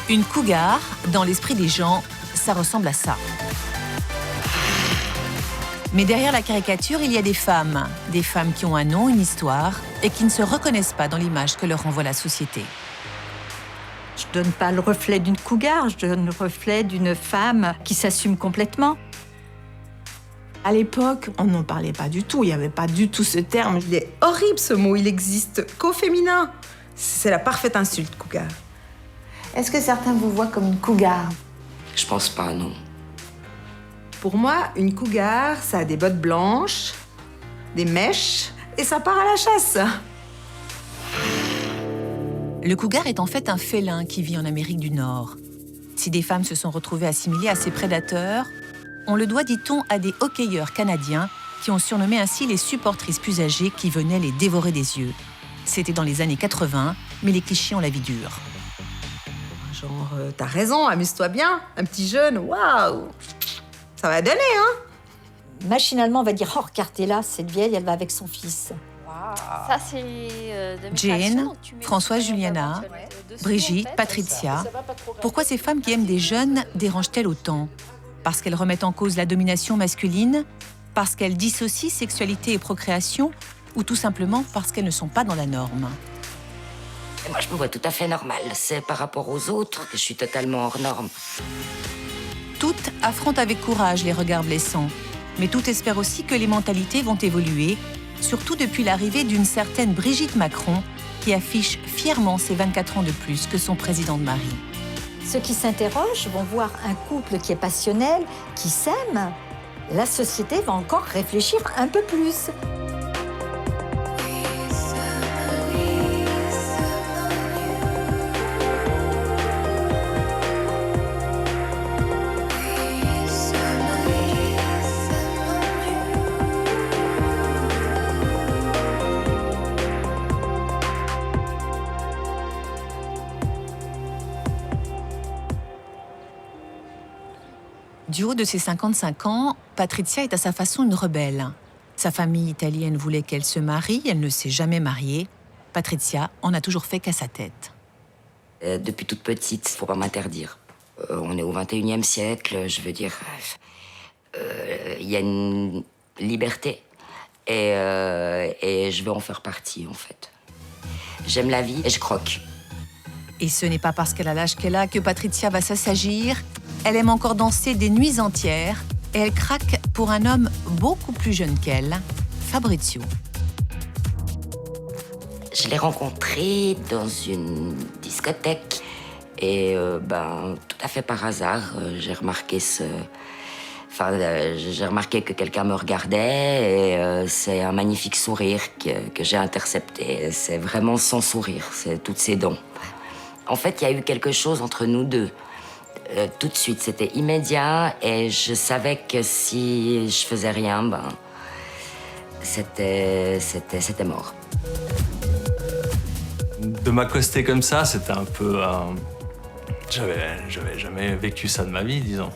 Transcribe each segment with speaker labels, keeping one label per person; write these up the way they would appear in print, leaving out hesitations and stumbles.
Speaker 1: Une cougar, dans l'esprit des gens, ça ressemble à ça. Mais derrière la caricature, il y a des femmes qui ont un nom, une histoire, et qui ne se reconnaissent pas dans l'image que leur renvoie la société.
Speaker 2: Je donne pas le reflet d'une cougar, je donne le reflet d'une femme qui s'assume complètement.
Speaker 3: À l'époque, on n'en parlait pas du tout, il n'y avait pas du tout ce terme. Il est horrible ce mot, il existe qu'au féminin. C'est la parfaite insulte, cougar.
Speaker 4: Est-ce que certains vous voient comme une cougar?
Speaker 5: Je pense pas, non.
Speaker 3: Pour moi, une cougar, ça a des bottes blanches, des mèches, et ça part à la chasse.
Speaker 1: Le cougar est en fait un félin qui vit en Amérique du Nord. Si des femmes se sont retrouvées assimilées à ces prédateurs, on le doit, dit-on, à des hockeyeurs canadiens qui ont surnommé ainsi les supportrices plus âgées qui venaient les dévorer des yeux. C'était dans les années 80, mais les clichés ont la vie dure.
Speaker 3: Genre, t'as raison, amuse-toi bien, un petit jeune, waouh! Ça va donner, hein?
Speaker 2: Machinalement, on va dire, oh, regardez là, cette vieille, elle va avec son fils.
Speaker 6: Ça, c'est de mes
Speaker 1: Jane,
Speaker 6: créations, donc tu mets
Speaker 1: Françoise
Speaker 6: le prénom
Speaker 1: Juliana,
Speaker 6: dessus,
Speaker 1: Brigitte,
Speaker 6: en fait.
Speaker 1: Patricia. Pourquoi ces femmes qui aiment des jeunes dérangent-elles autant? Parce qu'elles remettent en cause la domination masculine? Parce qu'elles dissocient sexualité et procréation? Ou tout simplement parce qu'elles ne sont pas dans la norme?
Speaker 5: Moi, je me vois tout à fait normale. C'est par rapport aux autres que je suis totalement hors norme.
Speaker 1: Toutes affrontent avec courage les regards blessants. Mais toutes espèrent aussi que les mentalités vont évoluer, surtout depuis l'arrivée d'une certaine Brigitte Macron, qui affiche fièrement ses 24 ans de plus que son président de mari.
Speaker 2: Ceux qui s'interrogent vont voir un couple qui est passionnel, qui s'aime. La société va encore réfléchir un peu plus.
Speaker 1: Du haut de ses 55 ans, Patricia est à sa façon une rebelle. Sa famille italienne voulait qu'elle se marie, elle ne s'est jamais mariée. Patricia en a toujours fait qu'à sa tête.
Speaker 5: Depuis toute petite, faut pas m'interdire. On est au 21e siècle, je veux dire... Il y a une liberté. Et je veux en faire partie, en fait. J'aime la vie et je croque.
Speaker 1: Et ce n'est pas parce qu'elle a l'âge qu'elle a que Patricia va s'assagir. Elle aime encore danser des nuits entières et elle craque pour un homme beaucoup plus jeune qu'elle, Fabrizio.
Speaker 5: Je l'ai rencontré dans une discothèque et tout à fait par hasard, j'ai remarqué j'ai remarqué que quelqu'un me regardait et c'est un magnifique sourire que j'ai intercepté. C'est vraiment son sourire, c'est toutes ses dents. En fait, il y a eu quelque chose entre nous deux. Tout de suite, c'était immédiat et je savais que si je faisais rien, c'était mort.
Speaker 7: De m'accoster comme ça, c'était un peu... J'avais jamais vécu ça de ma vie, disons.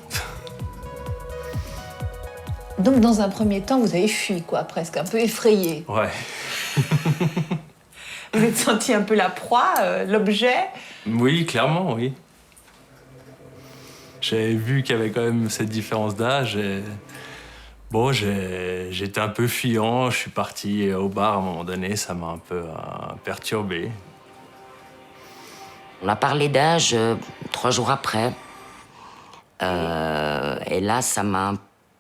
Speaker 4: Donc, dans un premier temps, vous avez fui, quoi, presque, un peu effrayé.
Speaker 7: Ouais.
Speaker 3: Vous êtes senti un peu la proie, l'objet?
Speaker 7: Oui, clairement, oui. J'avais vu qu'il y avait quand même cette différence d'âge et... Bon, j'étais un peu fuyant, je suis parti au bar à un moment donné, ça m'a un peu perturbé.
Speaker 5: On a parlé d'âge 3 jours après. Et là, ça m'a un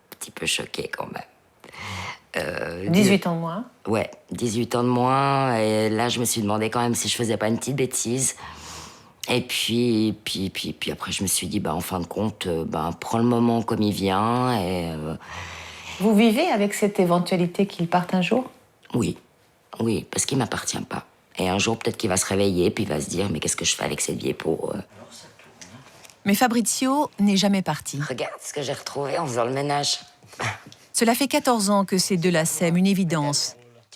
Speaker 5: petit peu choquée quand même.
Speaker 4: 18 ans de moins.
Speaker 5: Ouais, 18 ans de moins. Et là, je me suis demandé quand même si je faisais pas une petite bêtise. Et puis après, je me suis dit, en fin de compte, prends le moment comme il vient et...
Speaker 4: Vous vivez avec cette éventualité qu'il parte un jour?
Speaker 5: Oui, parce qu'il m'appartient pas. Et un jour, peut-être qu'il va se réveiller, puis il va se dire, mais qu'est-ce que je fais avec cette vieille peau
Speaker 1: Mais Fabrizio n'est jamais parti.
Speaker 5: Regarde ce que j'ai retrouvé en faisant le ménage.
Speaker 1: Cela fait 14 ans que ces deux-là s'aiment, une évidence.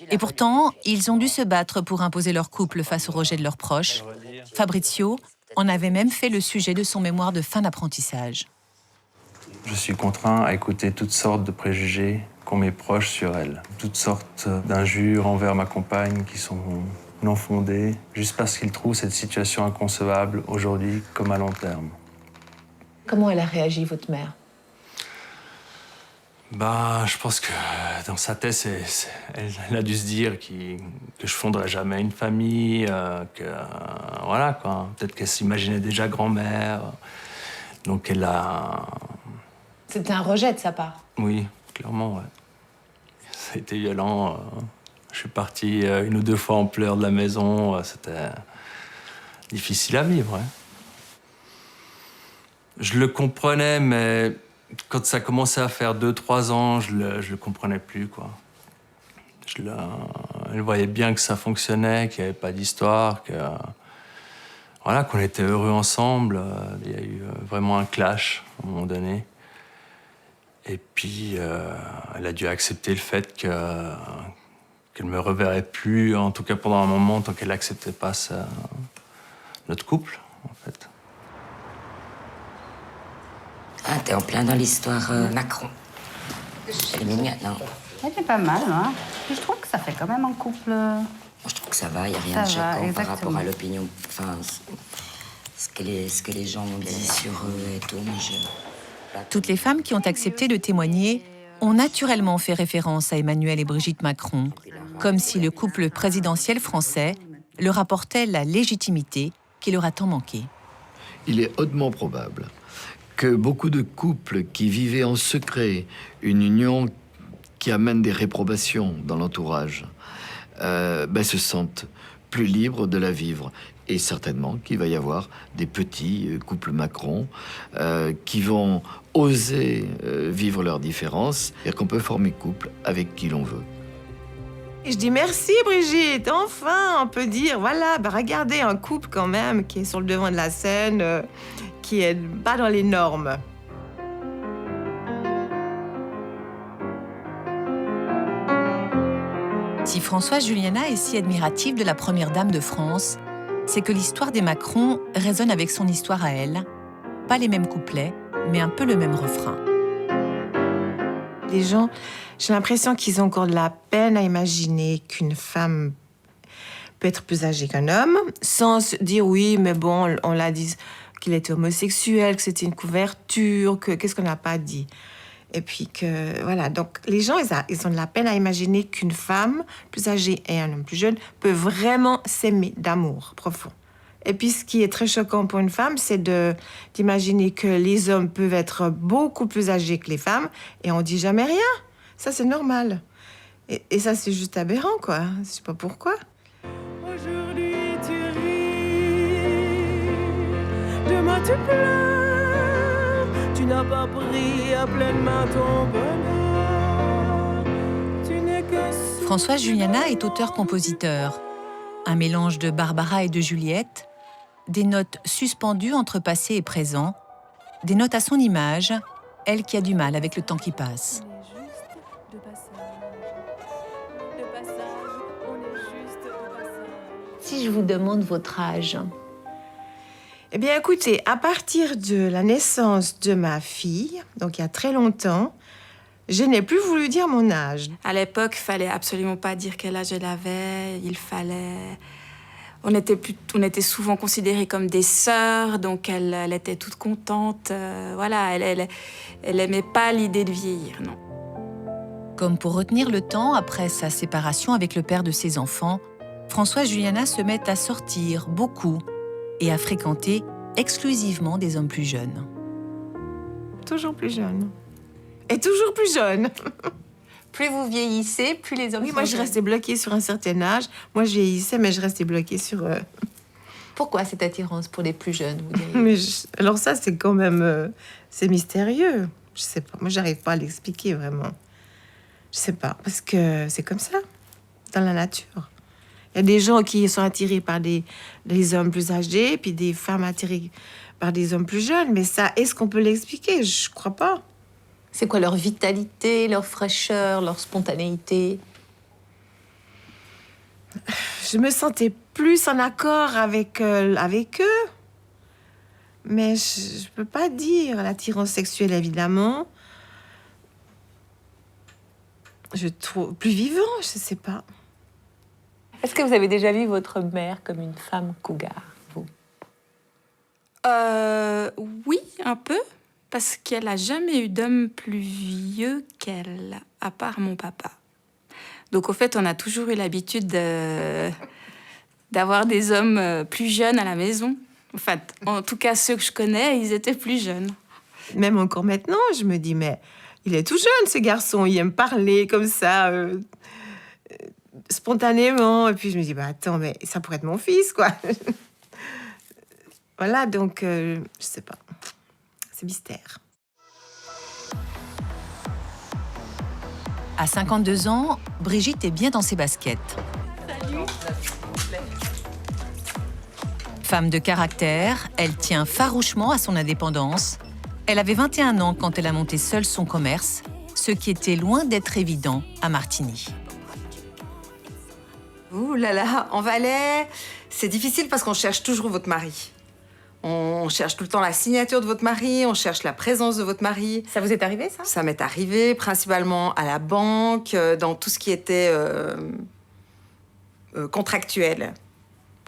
Speaker 1: Et pourtant, ils ont dû se battre pour imposer leur couple face au rejet de leurs proches. Fabrizio en avait même fait le sujet de son mémoire de fin d'apprentissage.
Speaker 7: Je suis contraint à écouter toutes sortes de préjugés qu'ont mes proches sur elle. Toutes sortes d'injures envers ma compagne qui sont non fondée, juste parce qu'ils trouvent cette situation inconcevable aujourd'hui comme à long terme.
Speaker 4: Comment elle a réagi, votre mère?
Speaker 7: Bah, je pense que dans sa tête, elle a dû se dire que je fonderais jamais une famille, voilà quoi. Peut-être qu'elle s'imaginait déjà grand-mère, donc elle a...
Speaker 4: C'était un rejet de sa part.
Speaker 7: Oui, clairement, ouais. Ça a été violent. Je suis parti 1 ou 2 fois en pleurs de la maison. C'était difficile à vivre, ouais. Je le comprenais, mais quand ça commençait à faire 2-3 ans, je le comprenais plus, quoi. Elle voyait bien que ça fonctionnait, qu'il n'y avait pas d'histoire, voilà, qu'on était heureux ensemble. Il y a eu vraiment un clash à un moment donné. Et puis, elle a dû accepter le fait qu'elle ne me reverrait plus, en tout cas pendant un moment, tant qu'elle n'acceptait pas notre couple, en fait.
Speaker 5: Ah, t'es en plein dans l'histoire Macron. Elle est mignonne, non?
Speaker 8: Elle est pas mal, hein. Puis je trouve que ça fait quand même un couple...
Speaker 5: Moi, je trouve que ça va, il n'y a rien de
Speaker 8: Ça va,
Speaker 5: choquant par rapport
Speaker 8: exactement.
Speaker 5: à l'opinion, enfin, ce que les gens ont dit sur eux et tout.
Speaker 1: Toutes les femmes qui ont accepté de témoigner ont naturellement fait référence à Emmanuel et Brigitte Macron, comme si le couple présidentiel français leur apportait la légitimité qui leur a tant manqué.
Speaker 9: Il est hautement probable que beaucoup de couples qui vivaient en secret une union qui amène des réprobations dans l'entourage se sentent plus libres de la vivre. Et certainement qu'il va y avoir des petits couples Macron qui vont oser vivre leurs différences et qu'on peut former couple avec qui l'on veut.
Speaker 3: Et je dis merci Brigitte, enfin on peut dire, voilà, regardez un couple quand même qui est sur le devant de la scène, qui est pas dans les normes.
Speaker 1: Si Françoise Juliana est si admirative de la première dame de France, c'est que l'histoire des Macron résonne avec son histoire à elle. Pas les mêmes couplets, mais un peu le même refrain.
Speaker 3: Les gens, j'ai l'impression qu'ils ont encore de la peine à imaginer qu'une femme peut être plus âgée qu'un homme, sans se dire oui, mais bon, on l'a dit qu'il était homosexuel, que c'était une couverture, qu'est-ce qu'on n'a pas dit. Et puis que, voilà, donc les gens, ils ont de la peine à imaginer qu'une femme plus âgée et un homme plus jeune peuvent vraiment s'aimer d'amour profond. Et puis ce qui est très choquant pour une femme, c'est d'imaginer que les hommes peuvent être beaucoup plus âgés que les femmes et on dit jamais rien. Ça, c'est normal. Et ça, c'est juste aberrant, quoi. Je sais pas pourquoi. Aujourd'hui, tu ris, demain, tu pleures. Tu n'as pas pris à pleine main ton bonheur. Tu n'es que...
Speaker 1: Françoise Juliana est auteur-compositeur. Un mélange de Barbara et de Juliette, des notes suspendues entre passé et présent, des notes à son image, elle qui a du mal avec le temps qui passe.
Speaker 4: Si je vous demande votre âge,
Speaker 3: Eh bien, écoutez, à partir de la naissance de ma fille, donc il y a très longtemps, je n'ai plus voulu dire mon âge.
Speaker 10: À l'époque, il fallait absolument pas dire quel âge elle avait. Il fallait... On était souvent considérés comme des sœurs, donc elle était toute contente. Voilà, elle aimait pas l'idée de vieillir, non.
Speaker 1: Comme pour retenir le temps après sa séparation avec le père de ses enfants, Françoise Juliana se met à sortir beaucoup et à fréquenter exclusivement des hommes plus jeunes.
Speaker 3: Toujours plus jeune. Et toujours plus jeune.
Speaker 4: plus vous vieillissez, plus les hommes
Speaker 3: Oui,
Speaker 4: sont
Speaker 3: moi, je
Speaker 4: jeunes.
Speaker 3: restais bloquée sur un certain âge. Moi, je vieillissais, mais je restais bloquée sur...
Speaker 4: Pourquoi cette attirance pour les plus jeunes, vous diriez?
Speaker 3: Mais alors ça, c'est quand même... c'est mystérieux. Je sais pas. Moi, j'arrive pas à l'expliquer, vraiment. Je sais pas. Parce que c'est comme ça, dans la nature. Il y a des gens qui sont attirés par des hommes plus âgés, puis des femmes attirées par des hommes plus jeunes. Mais ça, est-ce qu'on peut l'expliquer? Je crois pas.
Speaker 4: C'est quoi leur vitalité, leur fraîcheur, leur spontanéité?
Speaker 3: Je me sentais plus en accord avec eux. Mais je peux pas dire l'attirance sexuelle, évidemment. Je trouve plus vivant, je sais pas.
Speaker 4: Est-ce que vous avez déjà vu votre mère comme une femme cougar, vous?
Speaker 10: Oui, un peu. Parce qu'elle n'a jamais eu d'homme plus vieux qu'elle, à part mon papa. Donc, au fait, on a toujours eu l'habitude d'avoir des hommes plus jeunes à la maison. Enfin, en tout cas, ceux que je connais, ils étaient plus jeunes.
Speaker 3: Même encore maintenant, je me dis, mais il est tout jeune, ce garçon. Il aime parler comme ça, spontanément. Et puis je me dis, bah attends, mais ça pourrait être mon fils, quoi. Voilà, donc, je sais pas. C'est mystère.
Speaker 1: À 52 ans, Brigitte est bien dans ses baskets.
Speaker 10: Salut.
Speaker 1: Femme de caractère, elle tient farouchement à son indépendance. Elle avait 21 ans quand elle a monté seule son commerce, ce qui était loin d'être évident à Martigny.
Speaker 11: Ouh là là, en Valais, c'est difficile parce qu'on cherche toujours votre mari. On cherche tout le temps la signature de votre mari, on cherche la présence de votre mari.
Speaker 4: Ça vous est arrivé, ça?
Speaker 11: Ça m'est arrivé, principalement à la banque, dans tout ce qui était contractuel.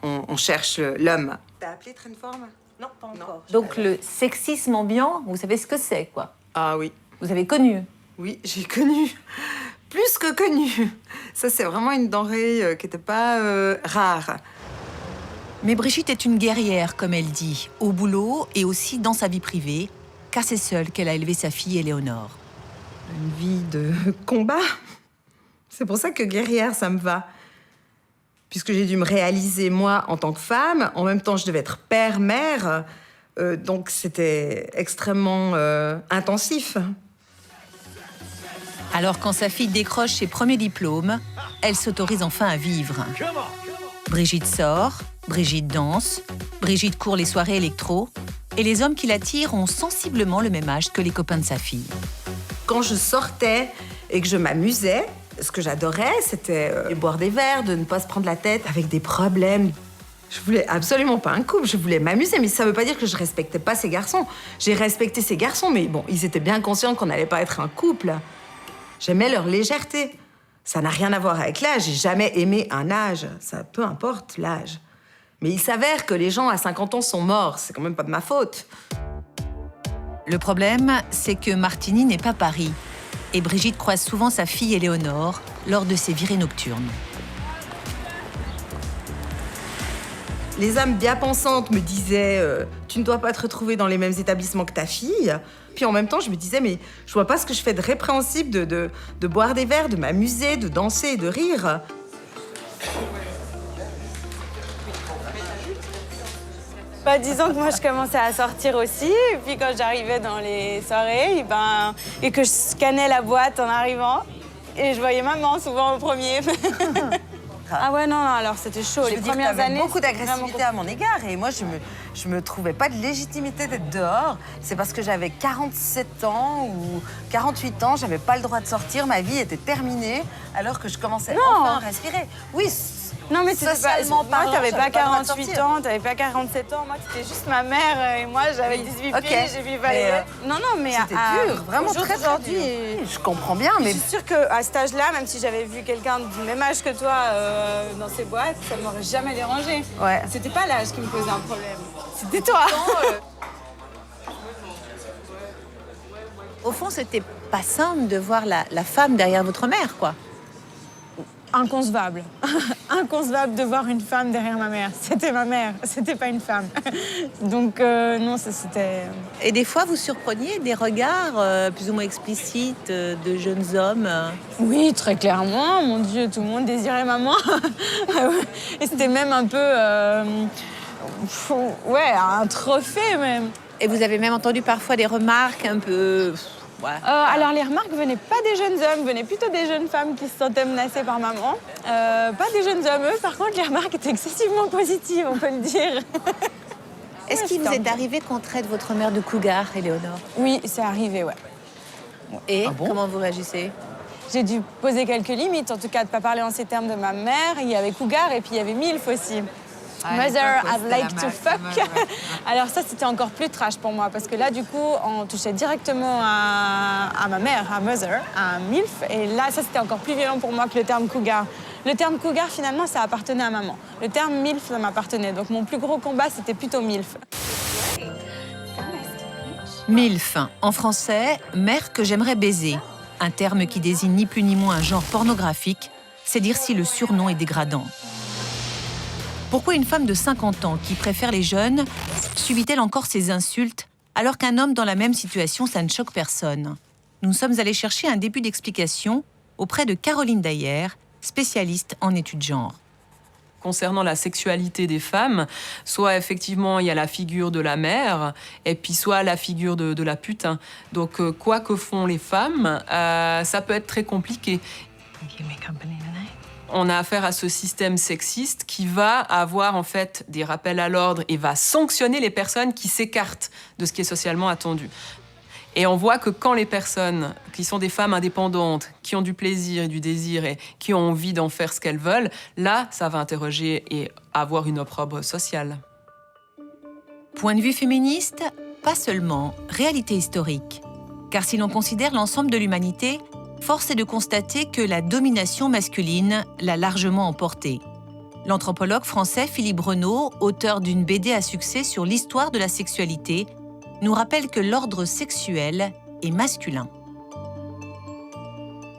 Speaker 11: On cherche l'homme. T'as appelé Trainform?
Speaker 4: Non, pas encore. Donc le sexisme ambiant, vous savez ce que c'est, quoi?
Speaker 11: Ah oui.
Speaker 4: Vous avez connu?
Speaker 11: Oui, j'ai connu. Plus que connu. Ça, c'est vraiment une denrée qui n'était pas rare.
Speaker 1: Mais Brigitte est une guerrière, comme elle dit, au boulot et aussi dans sa vie privée, car c'est seule qu'elle a élevé sa fille Éléonore.
Speaker 11: Une vie de combat. C'est pour ça que guerrière, ça me va. Puisque j'ai dû me réaliser, moi, en tant que femme. En même temps, je devais être père, mère. Donc, c'était extrêmement intensif.
Speaker 1: Alors, quand sa fille décroche ses premiers diplômes, elle s'autorise enfin à vivre. Brigitte sort, Brigitte danse, Brigitte court les soirées électro, et les hommes qui l'attirent ont sensiblement le même âge que les copains de sa fille.
Speaker 11: Quand je sortais et que je m'amusais, ce que j'adorais, c'était de boire des verres, de ne pas se prendre la tête avec des problèmes. Je voulais absolument pas un couple, je voulais m'amuser, mais ça veut pas dire que je respectais pas ces garçons. J'ai respecté ces garçons, mais bon, ils étaient bien conscients qu'on n'allait pas être un couple. J'aimais leur légèreté. Ça n'a rien à voir avec l'âge, j'ai jamais aimé un âge. Ça, peu importe l'âge. Mais il s'avère que les gens à 50 ans sont morts, c'est quand même pas de ma faute.
Speaker 1: Le problème, c'est que Martigny n'est pas Paris. Et Brigitte croise souvent sa fille Éléonore lors de ses virées nocturnes.
Speaker 11: Les âmes bien pensantes me disaient tu ne dois pas te retrouver dans les mêmes établissements que ta fille. Puis en même temps, je me disais mais je vois pas ce que je fais de répréhensible de boire des verres, de m'amuser, de danser et de rire.
Speaker 12: Bah, disons que moi, je commençais à sortir aussi. Et puis quand j'arrivais dans les soirées, et que je scannais la boîte en arrivant, et je voyais maman souvent au premier. Ah ouais, non, alors c'était chaud. Les premières années,
Speaker 11: beaucoup d'agressivité à mon égard. Et moi, je me trouvais pas de légitimité d'être dehors. C'est parce que j'avais 47 ans ou 48 ans, j'avais pas le droit de sortir. Ma vie était terminée alors que je commençais enfin à respirer. Oui,
Speaker 12: non, mais c'était pas... Moi, t'avais pas 48 ans, t'avais pas 47 ans. Moi, c'était juste ma mère et moi, j'avais 18 pieds, j'ai vu balayer. Non, mais
Speaker 11: c'était dur, vraiment très dur. Je comprends bien, mais...
Speaker 12: Je suis sûre qu'à cet âge-là, même si j'avais vu quelqu'un du même âge que toi dans ces boîtes, ça ne m'aurait jamais dérangé.
Speaker 11: Ouais.
Speaker 12: C'était pas l'âge qui me posait un problème. C'était toi.
Speaker 1: Au fond, c'était pas simple de voir la femme derrière votre mère, quoi.
Speaker 12: Inconcevable. Inconcevable de voir une femme derrière ma mère. C'était ma mère, c'était pas une femme. Donc non, ça c'était...
Speaker 1: Et des fois, vous surpreniez des regards plus ou moins explicites de jeunes hommes
Speaker 12: Oui, très clairement. Mon Dieu, tout le monde désirait maman. Et c'était même un peu... ouais, un trophée même.
Speaker 1: Et vous avez même entendu parfois des remarques un peu... Ouais.
Speaker 12: Alors, les remarques venaient pas des jeunes hommes, venaient plutôt des jeunes femmes qui se sentaient menacées par maman. Pas des jeunes hommes, eux. Par contre, les remarques étaient excessivement positives, on peut le dire.
Speaker 1: Est-ce qu'il vous est arrivé qu'on traite votre mère de cougar, Éléonore?
Speaker 12: Oui, c'est arrivé, ouais.
Speaker 1: Et comment vous réagissez?
Speaker 12: J'ai dû poser quelques limites, en tout cas de ne pas parler en ces termes de ma mère. Il y avait cougar et puis il y avait milf aussi. Mother, I'd like to fuck. Alors ça, c'était encore plus trash pour moi, parce que là, du coup, on touchait directement à ma mère, à Mother, à milf. Et là, ça, c'était encore plus violent pour moi que le terme cougar. Le terme cougar, finalement, ça appartenait à maman. Le terme MILF, ça m'appartenait. Donc mon plus gros combat, c'était plutôt MILF.
Speaker 1: MILF, en français, mère que j'aimerais baiser. Un terme qui désigne ni plus ni moins un genre pornographique, c'est dire si le surnom est dégradant. Pourquoi une femme de 50 ans qui préfère les jeunes subit-elle encore ces insultes alors qu'un homme dans la même situation, ça ne choque personne? Nous sommes allés chercher un début d'explication auprès de Caroline Dayer, spécialiste en études genre.
Speaker 13: Concernant la sexualité des femmes, soit effectivement il y a la figure de la mère, et puis soit la figure de la pute. Donc quoi que font les femmes, ça peut être très compliqué. On a affaire à ce système sexiste qui va avoir en fait des rappels à l'ordre et va sanctionner les personnes qui s'écartent de ce qui est socialement attendu. Et on voit que quand les personnes qui sont des femmes indépendantes, qui ont du plaisir et du désir et qui ont envie d'en faire ce qu'elles veulent, là, ça va interroger et avoir une opprobre sociale.
Speaker 1: Point de vue féministe, pas seulement, réalité historique. Car si l'on considère l'ensemble de l'humanité, force est de constater que la domination masculine l'a largement emportée. L'anthropologue français Philippe Renaud, auteur d'une BD à succès sur l'histoire de la sexualité, nous rappelle que l'ordre sexuel est masculin.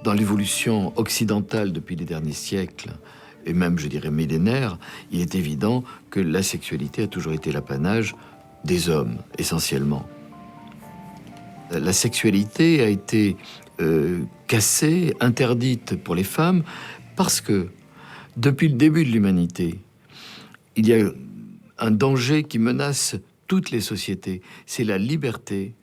Speaker 9: Dans l'évolution occidentale depuis les derniers siècles, et même, je dirais, millénaires, il est évident que la sexualité a toujours été l'apanage des hommes, essentiellement. La sexualité a été cassée, interdite pour les femmes, parce que, depuis le début de l'humanité, il y a un danger qui menace toutes les sociétés, c'est la liberté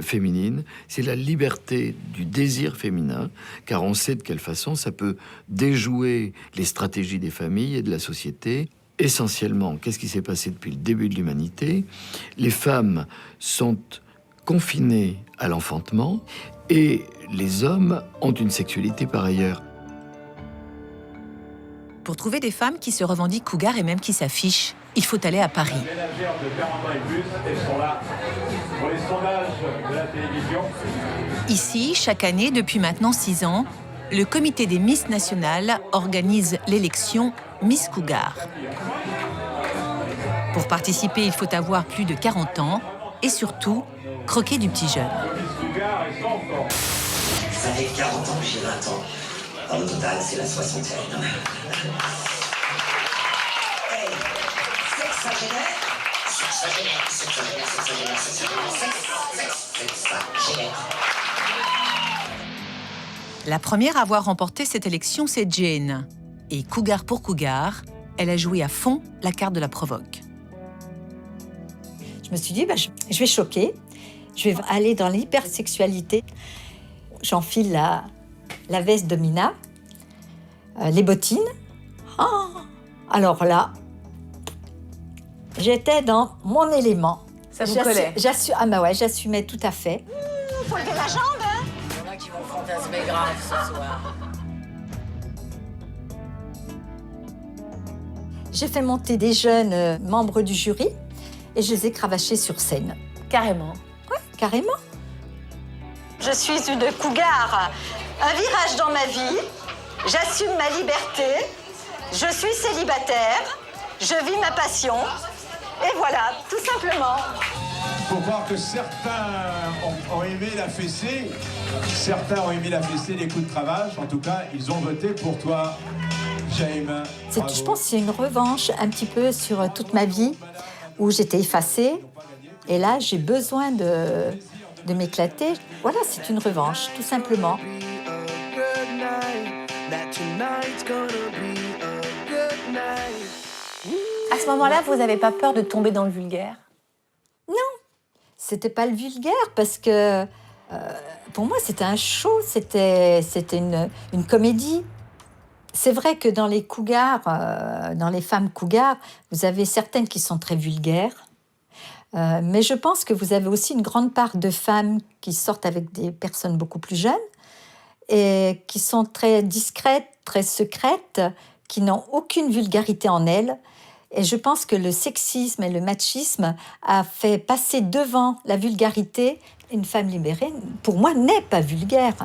Speaker 9: féminine, c'est la liberté du désir féminin, car on sait de quelle façon ça peut déjouer les stratégies des familles et de la société. Essentiellement, qu'est-ce qui s'est passé depuis le début de l'humanité? Les femmes sont confinées à l'enfantement et les hommes ont une sexualité par ailleurs.
Speaker 1: Pour trouver des femmes qui se revendiquent cougars et même qui s'affichent, il faut aller à Paris.
Speaker 14: Les ménagères de 40 ans et plus, elles sont là pour les sondages de la télévision.
Speaker 1: Ici, chaque année, depuis maintenant 6 ans, le comité des Miss Nationales organise l'élection Miss Cougar. Pour participer, il faut avoir plus de 40 ans et surtout, croquer du petit jeune.
Speaker 15: Ça fait 40 ans que j'ai 20 ans. Dans le total, c'est la 60e. Hey, sexagénaire, sexagénaire, sexagénaire, sexagénaire, sexagénaire, sexagénaire.
Speaker 1: La première à avoir remporté cette élection, c'est Jane. Et cougar pour cougar, elle a joué à fond la carte de la provoque.
Speaker 2: Je me suis dit, je vais choquer, je vais aller dans l'hypersexualité. J'enfile la veste de Mina, les bottines. Oh, alors là, j'étais dans mon élément.
Speaker 12: Ça vous collait?
Speaker 2: J'assumais tout à fait.
Speaker 6: Faut lever la jambe, hein?
Speaker 15: Il y en a qui vont fantasmer grave ce soir.
Speaker 2: J'ai fait monter des jeunes membres du jury et je les ai cravachés sur scène.
Speaker 12: Carrément.
Speaker 2: Oui, carrément.
Speaker 16: Je suis une cougar. Un virage dans ma vie. J'assume ma liberté. Je suis célibataire. Je vis ma passion. Et voilà, tout simplement.
Speaker 14: Il faut voir que certains ont aimé la fessée. Certains ont aimé la fessée, les coups de cravache. En tout cas, ils ont voté pour toi, Jaime.
Speaker 2: Je pense que c'est une revanche un petit peu sur toute ma vie où j'étais effacée. Et là, j'ai besoin de m'éclater. Voilà, c'est une revanche, tout simplement.
Speaker 4: À ce moment-là, vous n'avez pas peur de tomber dans le vulgaire?
Speaker 2: Non, c'était pas le vulgaire parce que pour moi, c'était un show, c'était une comédie. C'est vrai que dans les cougars, dans les femmes cougars, vous avez certaines qui sont très vulgaires. Mais je pense que vous avez aussi une grande part de femmes qui sortent avec des personnes beaucoup plus jeunes et qui sont très discrètes, très secrètes, qui n'ont aucune vulgarité en elles. Et je pense que le sexisme et le machisme a fait passer devant la vulgarité. Une femme libérée, pour moi, n'est pas vulgaire.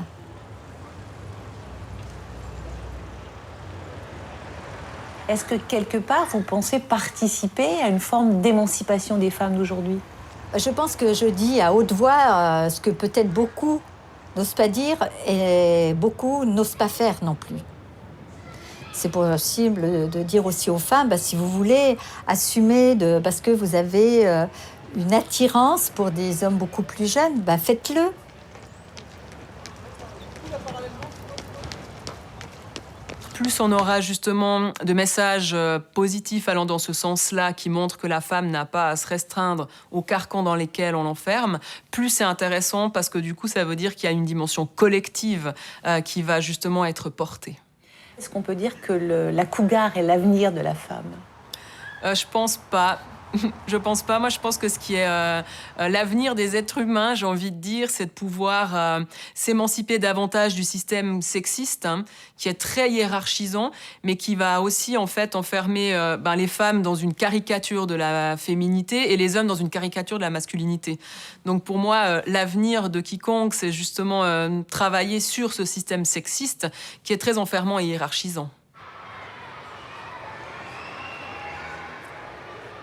Speaker 1: Est-ce que quelque part, vous pensez participer à une forme d'émancipation des femmes d'aujourd'hui?
Speaker 2: Je pense que je dis à haute voix ce que peut-être beaucoup n'osent pas dire et beaucoup n'osent pas faire non plus. C'est possible de dire aussi aux femmes, si vous voulez assumer, parce que vous avez une attirance pour des hommes beaucoup plus jeunes, faites-le.
Speaker 13: Plus on aura justement de messages positifs allant dans ce sens-là, qui montrent que la femme n'a pas à se restreindre aux carcans dans lesquels on l'enferme, plus c'est intéressant parce que du coup, ça veut dire qu'il y a une dimension collective qui va justement être portée.
Speaker 1: Est-ce qu'on peut dire que la cougar est l'avenir de la femme?
Speaker 13: Je pense pas. Je pense pas. Moi, je pense que ce qui est l'avenir des êtres humains, j'ai envie de dire, c'est de pouvoir s'émanciper davantage du système sexiste, qui est très hiérarchisant, mais qui va aussi en fait enfermer les femmes dans une caricature de la féminité et les hommes dans une caricature de la masculinité. Donc pour moi, l'avenir de quiconque, c'est justement travailler sur ce système sexiste qui est très enfermant et hiérarchisant.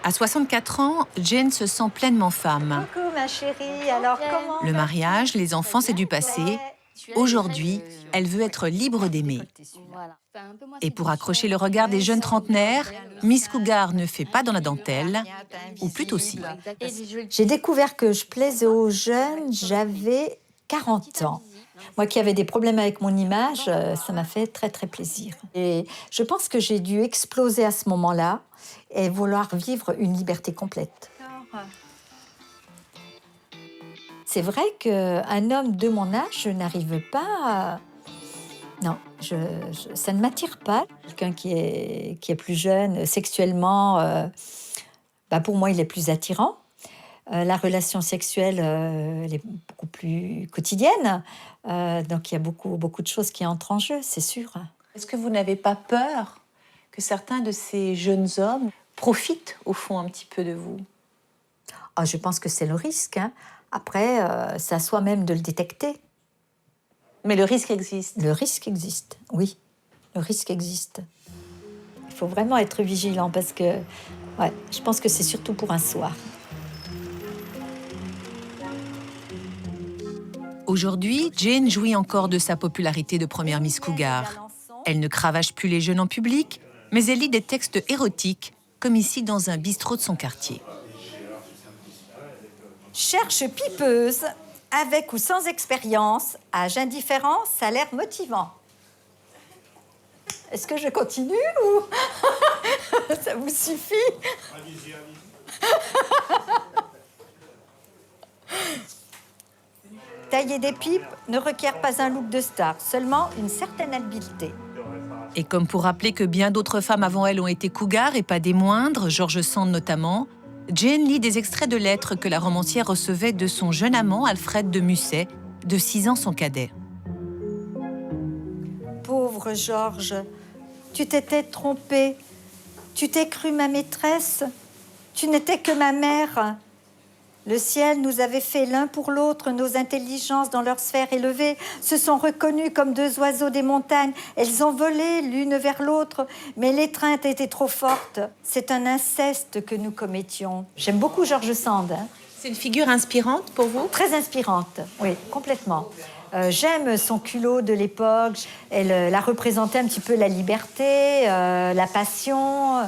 Speaker 1: À 64 ans, Jane se sent pleinement femme.
Speaker 2: Coucou ma chérie, alors comment?
Speaker 1: Le mariage, les enfants, c'est du passé. Aujourd'hui, elle veut être libre d'aimer. Et pour accrocher le regard des jeunes trentenaires, Miss Cougar ne fait pas dans la dentelle, ou plutôt si.
Speaker 2: J'ai découvert que je plaisais aux jeunes, j'avais 40 ans. Moi qui avais des problèmes avec mon image, ça m'a fait très très plaisir. Et je pense que j'ai dû exploser à ce moment-là et vouloir vivre une liberté complète. C'est vrai qu'un homme de mon âge, je n'arrive pas à... Non, ça ne m'attire pas. Quelqu'un qui est plus jeune sexuellement, pour moi, il est plus attirant. La relation sexuelle, elle est beaucoup plus quotidienne. Donc, il y a beaucoup de choses qui entrent en jeu, c'est sûr.
Speaker 1: Est-ce que vous n'avez pas peur que certains de ces jeunes hommes profitent, au fond, un petit peu de vous?
Speaker 2: Je pense que c'est le risque. Après, c'est à soi-même de le détecter.
Speaker 1: Mais le risque existe?
Speaker 2: Le risque existe, oui. Le risque existe. Il faut vraiment être vigilant parce que je pense que c'est surtout pour un soir.
Speaker 1: Aujourd'hui, Jane jouit encore de sa popularité de première Miss Cougar. Elle ne cravache plus les jeunes en public, mais elle lit des textes érotiques, comme ici dans un bistrot de son quartier.
Speaker 2: Cherche pipeuse, avec ou sans expérience, âge indifférent, salaire motivant. Est-ce que je continue ou ça vous suffit? Tailler des pipes ne requiert pas un look de star, seulement une certaine habileté.
Speaker 1: Et comme pour rappeler que bien d'autres femmes avant elle ont été cougars et pas des moindres, George Sand notamment, Jane lit des extraits de lettres que la romancière recevait de son jeune amant Alfred de Musset, de 6 ans son cadet.
Speaker 2: Pauvre Georges, tu t'étais trompé, tu t'es cru ma maîtresse, tu n'étais que ma mère. Le ciel nous avait fait l'un pour l'autre, nos intelligences dans leur sphère élevée se sont reconnues comme deux oiseaux des montagnes. Elles ont volé l'une vers l'autre, mais l'étreinte était trop forte. C'est un inceste que nous commettions. J'aime beaucoup George Sand.
Speaker 1: C'est une figure inspirante pour vous?
Speaker 2: Très inspirante, oui, complètement. J'aime son culot de l'époque. Elle a représenté un petit peu la liberté, la passion...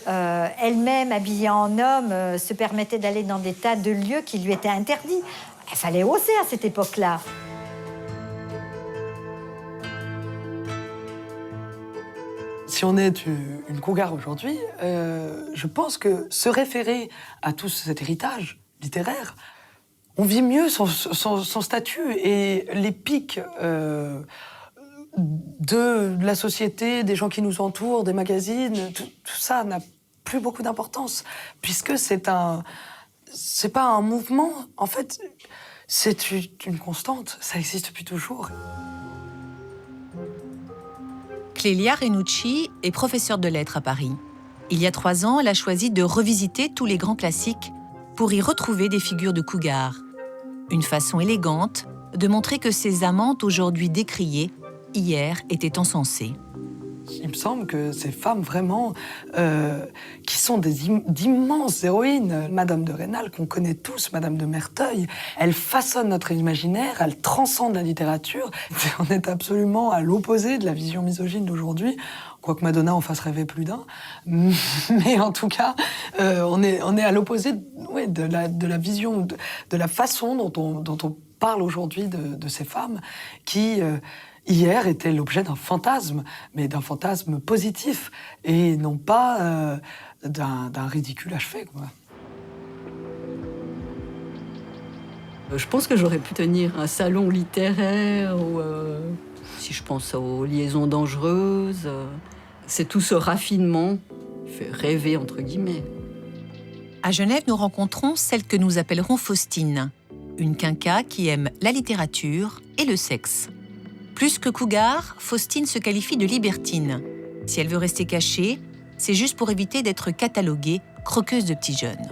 Speaker 2: elle-même, habillée en homme, se permettait d'aller dans des tas de lieux qui lui étaient interdits. Il fallait oser à cette époque-là.
Speaker 17: Si on est une cougar aujourd'hui, je pense que se référer à tout cet héritage littéraire, on vit mieux son statut et les pics de la société, des gens qui nous entourent, des magazines, tout ça n'a plus beaucoup d'importance, puisque c'est pas un mouvement, en fait, c'est une constante, ça existe depuis toujours.
Speaker 1: Clélia Renucci est professeure de lettres à Paris. Il y a 3 ans, elle a choisi de revisiter tous les grands classiques pour y retrouver des figures de cougars. Une façon élégante de montrer que ces amantes aujourd'hui décriées hier était encensée.
Speaker 17: il me semble que ces femmes vraiment qui sont d'immenses héroïnes. Madame de Rênal, qu'on connaît tous, Madame de Merteuil, elle façonne notre imaginaire, elle transcende la littérature. On est absolument à l'opposé de la vision misogyne d'aujourd'hui, quoique Madonna en fasse rêver plus d'un. Mais en tout cas, on est à l'opposé de la vision, de la façon dont on parle aujourd'hui de ces femmes qui... hier était l'objet d'un fantasme, mais d'un fantasme positif, et non pas d'un ridicule achevé, quoi.
Speaker 18: Je pense que j'aurais pu tenir un salon littéraire, ou si je pense aux liaisons dangereuses. C'est tout ce raffinement qui fait rêver, entre guillemets.
Speaker 1: À Genève, nous rencontrons celle que nous appellerons Faustine, une quinca qui aime la littérature et le sexe. Plus que cougar, Faustine se qualifie de libertine. Si elle veut rester cachée, c'est juste pour éviter d'être cataloguée croqueuse de petits jeunes.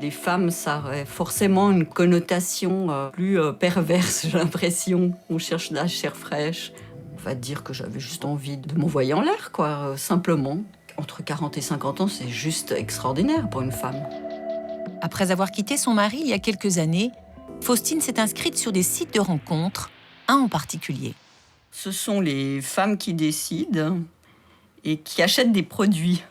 Speaker 18: Les femmes, ça aurait forcément une connotation plus perverse, j'ai l'impression. On cherche de la chair fraîche. On va dire que j'avais juste envie de m'envoyer en l'air, quoi, simplement. Entre 40 et 50 ans, c'est juste extraordinaire pour une femme.
Speaker 1: Après avoir quitté son mari il y a quelques années, Faustine s'est inscrite sur des sites de rencontres, un en particulier.
Speaker 18: Ce sont les femmes qui décident et qui achètent des produits.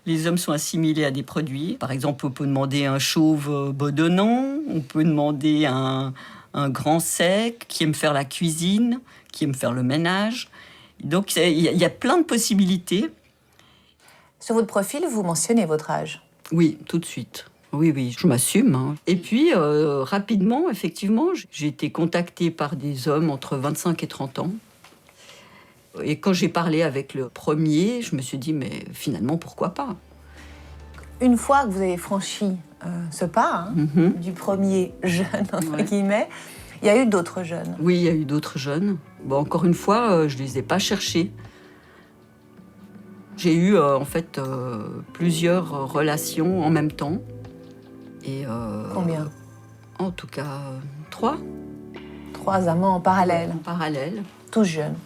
Speaker 18: Les hommes sont assimilés à des produits. Par exemple, on peut demander un chauve bedonnant, on peut demander un grand sec qui aime faire la cuisine, qui aime faire le ménage. Donc, il y a plein de possibilités.
Speaker 1: Sur votre profil, vous mentionnez votre âge.
Speaker 18: Oui, tout de suite. Oui, je m'assume. Hein. Et puis, rapidement, effectivement, j'ai été contactée par des hommes entre 25 et 30 ans. Et quand j'ai parlé avec le premier, je me suis dit, mais finalement, pourquoi pas ?
Speaker 1: Une fois que vous avez franchi ce pas, du premier jeune, entre guillemets, il y a eu d'autres jeunes.
Speaker 18: Oui, il y a eu d'autres jeunes. Bon, encore une fois, je ne les ai pas cherchés. J'ai eu, en fait, plusieurs relations en même temps. Et
Speaker 1: combien ?
Speaker 18: En tout cas, 3.
Speaker 1: 3 amants en parallèle.
Speaker 18: En parallèle.
Speaker 1: Tous jeunes.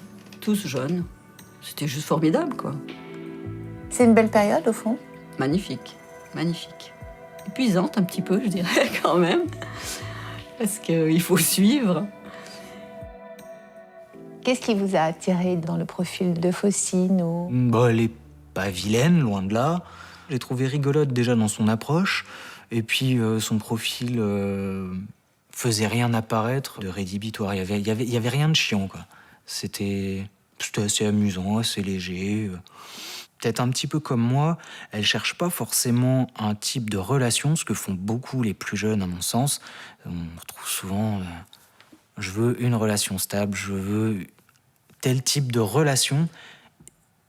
Speaker 18: Tous jeunes. C'était juste formidable, quoi.
Speaker 1: C'est une belle période, au fond ?
Speaker 18: Magnifique, magnifique. Épuisante un petit peu, je dirais, quand même. Parce qu'il faut suivre.
Speaker 1: Qu'est-ce qui vous a attiré dans le profil de Faustine ou...
Speaker 19: Elle est pas vilaine, loin de là. Je l'ai trouvée rigolote déjà dans son approche. Et puis, son profil faisait rien apparaître de rédhibitoire. Il y avait rien de chiant, quoi. C'était assez amusant, assez léger. Peut-être un petit peu comme moi, elle cherche pas forcément un type de relation, ce que font beaucoup les plus jeunes, à mon sens. On retrouve souvent je veux une relation stable, je veux tel type de relation,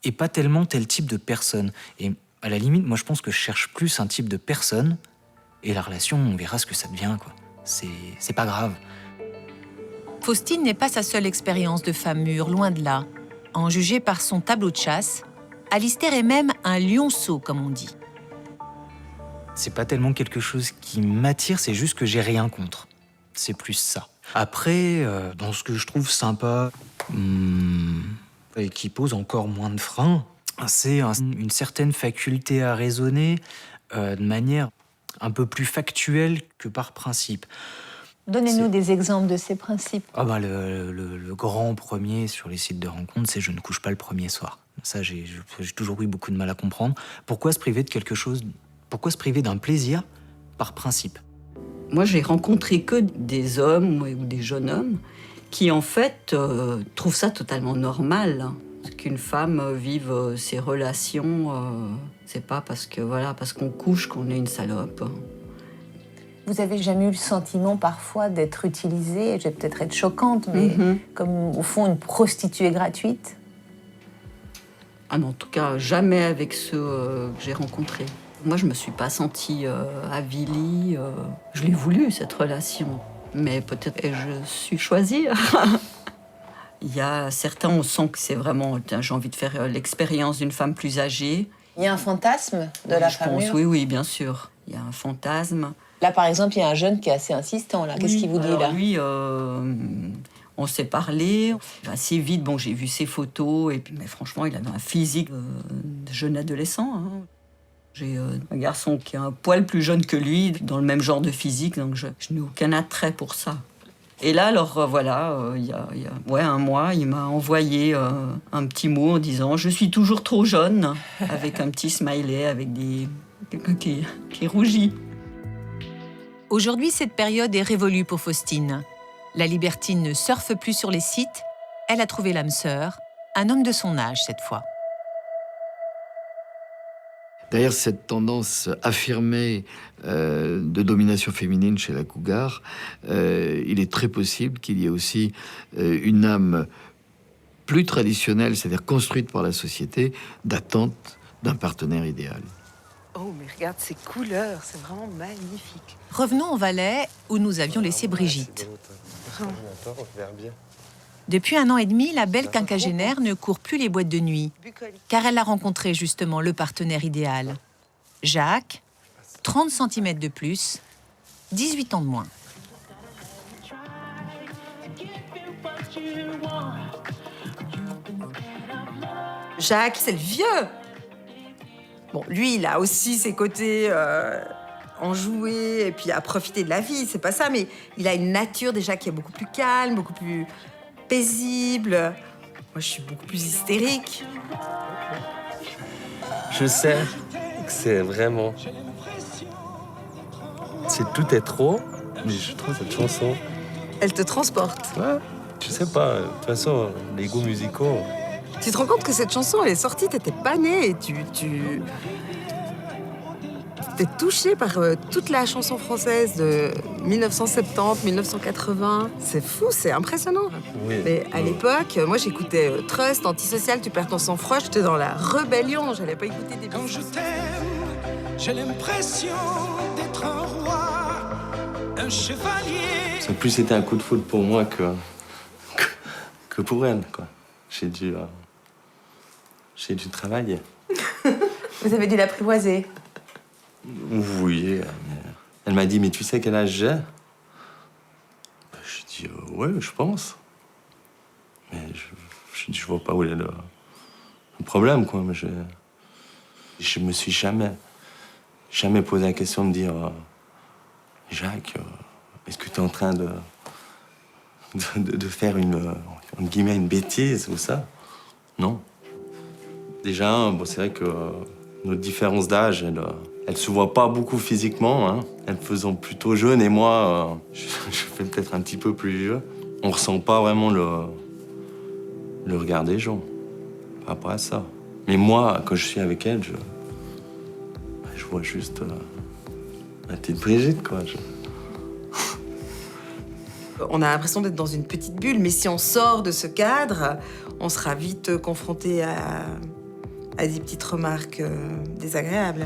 Speaker 19: et pas tellement tel type de personne. Et à la limite, moi, je pense que je cherche plus un type de personne. Et la relation, on verra ce que ça devient, quoi. C'est pas grave.
Speaker 1: Faustine n'est pas sa seule expérience de femme mûre, loin de là. En juger par son tableau de chasse, Alistair est même un lionceau, comme on dit.
Speaker 19: C'est pas tellement quelque chose qui m'attire, c'est juste que j'ai rien contre. C'est plus ça. Après, dans ce que je trouve sympa, et qui pose encore moins de freins, c'est une certaine faculté à raisonner de manière un peu plus factuelle que par principe.
Speaker 1: Donnez-nous des exemples de ces principes.
Speaker 19: Le grand premier sur les sites de rencontres, c'est « je ne couche pas le premier soir ». Ça, j'ai toujours eu beaucoup de mal à comprendre. Pourquoi se priver de quelque chose ? Pourquoi se priver d'un plaisir par principe ?
Speaker 18: Moi, j'ai rencontré que des hommes ou des jeunes hommes qui, en fait, trouvent ça totalement normal. Qu'une femme vive ses relations, c'est pas parce qu'on couche qu'on est une salope.
Speaker 1: Vous avez jamais eu le sentiment parfois d'être utilisée, je vais peut-être être choquante, mais comme au fond une prostituée gratuite ?
Speaker 18: Ah non, en tout cas, jamais avec ceux que j'ai rencontrés. Moi, je me suis pas sentie avilie. Je l'ai voulu, cette relation. Mais peut-être ai-je su choisir. Il y a certains, on sent que c'est vraiment... J'ai envie de faire l'expérience d'une femme plus âgée.
Speaker 1: Il y a un fantasme de la femme mûre ?
Speaker 18: Oui, bien sûr. Il y a un fantasme.
Speaker 1: Là, par exemple, il y a un jeune qui est assez insistant. Là. Qu'est-ce qu'il vous dit, là ?
Speaker 18: Lui, On s'est parlé assez vite. Bon, j'ai vu ses photos, et puis, mais franchement, il avait un physique de jeune adolescent. Hein. J'ai un garçon qui est un poil plus jeune que lui, dans le même genre de physique, donc je n'ai aucun attrait pour ça. Et là, alors voilà, il y a un mois, il m'a envoyé un petit mot en disant « Je suis toujours trop jeune », avec un petit smiley, avec quelqu'un qui rougit.
Speaker 1: Aujourd'hui, cette période est révolue pour Faustine. La libertine ne surfe plus sur les sites. Elle a trouvé l'âme sœur, un homme de son âge cette fois.
Speaker 9: Derrière cette tendance affirmée de domination féminine chez la cougar, il est très possible qu'il y ait aussi une âme plus traditionnelle, c'est-à-dire construite par la société, d'attente d'un partenaire idéal.
Speaker 17: Oh, mais regarde ces couleurs, c'est vraiment magnifique.
Speaker 1: Revenons au Valais où nous avions laissé Brigitte. Depuis 1 an et demi, la belle quinquagénaire ne court plus les boîtes de nuit, car elle a rencontré justement le partenaire idéal. Jacques, 30 cm de plus, 18 ans de moins.
Speaker 11: Jacques, c'est le vieux. Bon, lui, il a aussi ses côtés enjoués et puis à profiter de la vie, c'est pas ça, mais il a une nature déjà qui est beaucoup plus calme, beaucoup plus paisible. Moi, je suis beaucoup plus hystérique.
Speaker 20: Je sais que c'est vraiment... Tout est trop, mais je trouve cette chanson...
Speaker 11: Elle te transporte.
Speaker 20: Ouais, je sais pas, de toute façon, les goûts musicaux...
Speaker 11: Tu te rends compte que cette chanson, elle est sortie, t'étais pas née et t'es touché par toute la chanson française de 1970, 1980. C'est fou, c'est impressionnant.
Speaker 20: Oui.
Speaker 11: Mais à l'époque, moi j'écoutais Trust, Antisocial, Tu perds ton sang-froid, j'étais dans la rébellion, j'allais pas écouter des
Speaker 21: Quand je t'aime, j'ai l'impression d'être un roi, un chevalier.
Speaker 20: Ça plus c'était un coup de foudre pour moi que pour elle, quoi. J'ai dû travailler.
Speaker 4: Vous avez dû l'apprivoiser.
Speaker 20: Oui, elle m'a dit, mais tu sais quel âge j'ai? J'ai dit, ouais, je pense. Mais je vois pas où est le problème, quoi. Mais je me suis jamais posé la question de dire, Jacques, est-ce que tu es en train de faire entre guillemets, une bêtise ou ça? Non. Déjà, bon, c'est vrai que notre différence d'âge, elle se voit pas beaucoup physiquement, hein. Elle faisant plutôt jeune et moi, je fais peut-être un petit peu plus vieux. On ressent pas vraiment le regard des gens par rapport à ça. Mais moi, quand je suis avec elle, je vois juste la petite Brigitte, quoi.
Speaker 11: On a l'impression d'être dans une petite bulle, mais si on sort de ce cadre, on sera vite confronté à des petites remarques désagréables.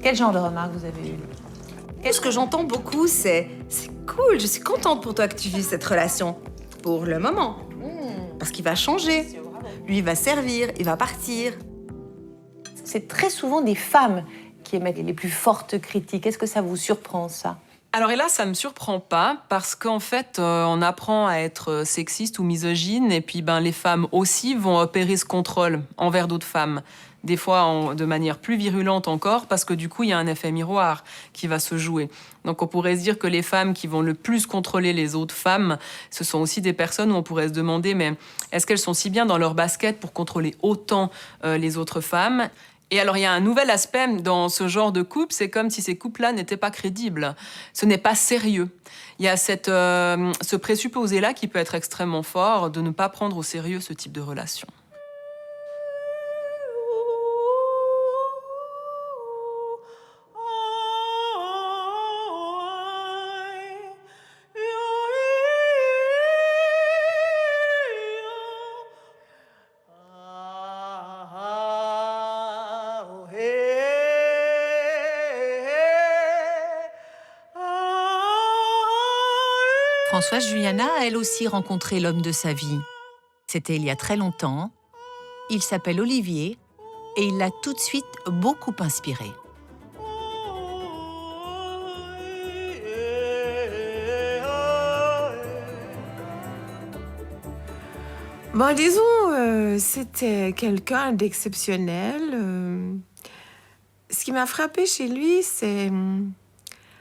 Speaker 4: Quel genre de remarques vous avez eues?
Speaker 11: Ce que j'entends beaucoup, c'est cool, je suis contente pour toi que tu vives cette relation. Pour le moment. Parce qu'il va changer. Lui, il va servir, il va partir.
Speaker 4: C'est très souvent des femmes qui émettent les plus fortes critiques. Est-ce que ça vous surprend, ça?
Speaker 13: Alors et là, ça me surprend pas parce qu'en fait, on apprend à être sexiste ou misogyne et puis les femmes aussi vont opérer ce contrôle envers d'autres femmes. Des fois de manière plus virulente encore parce que du coup, il y a un effet miroir qui va se jouer. Donc on pourrait se dire que les femmes qui vont le plus contrôler les autres femmes, ce sont aussi des personnes où on pourrait se demander mais est-ce qu'elles sont si bien dans leur basket pour contrôler autant les autres femmes ? Et alors, il y a un nouvel aspect dans ce genre de couple, c'est comme si ces couples-là n'étaient pas crédibles. Ce n'est pas sérieux. Il y a ce présupposé-là qui peut être extrêmement fort de ne pas prendre au sérieux ce type de relation.
Speaker 1: Françoise Juliana a elle aussi rencontré l'homme de sa vie. C'était il y a très longtemps. Il s'appelle Olivier et il l'a tout de suite beaucoup inspiré.
Speaker 3: Bon, disons, c'était quelqu'un d'exceptionnel. Ce qui m'a frappé chez lui, c'est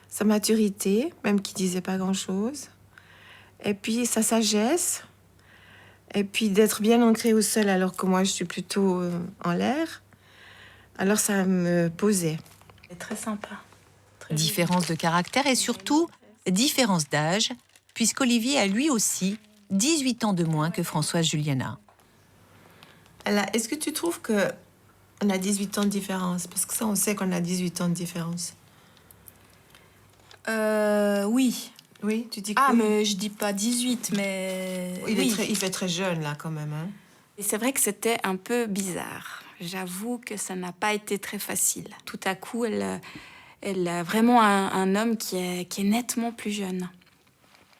Speaker 3: sa maturité, même qu'il disait pas grand-chose. Et puis sa sagesse. Et puis d'être bien ancré au sol, alors que moi, je suis plutôt en l'air. Alors ça me posait.
Speaker 10: C'est très sympa.
Speaker 1: Différence de caractère et surtout différence d'âge, puisqu'Olivier a lui aussi 18 ans de moins que Françoise Juliana.
Speaker 3: Est-ce que tu trouves qu'on a 18 ans de différence? Parce que ça, on sait qu'on a 18 ans de différence.
Speaker 10: Oui.
Speaker 3: Oui, tu dis
Speaker 10: Ah,
Speaker 3: oui.
Speaker 10: mais je dis pas 18, mais...
Speaker 3: Il fait très jeune, là, quand même. Hein.
Speaker 10: Et c'est vrai que c'était un peu bizarre. J'avoue que ça n'a pas été très facile. Tout à coup, elle a vraiment un homme qui est nettement plus jeune.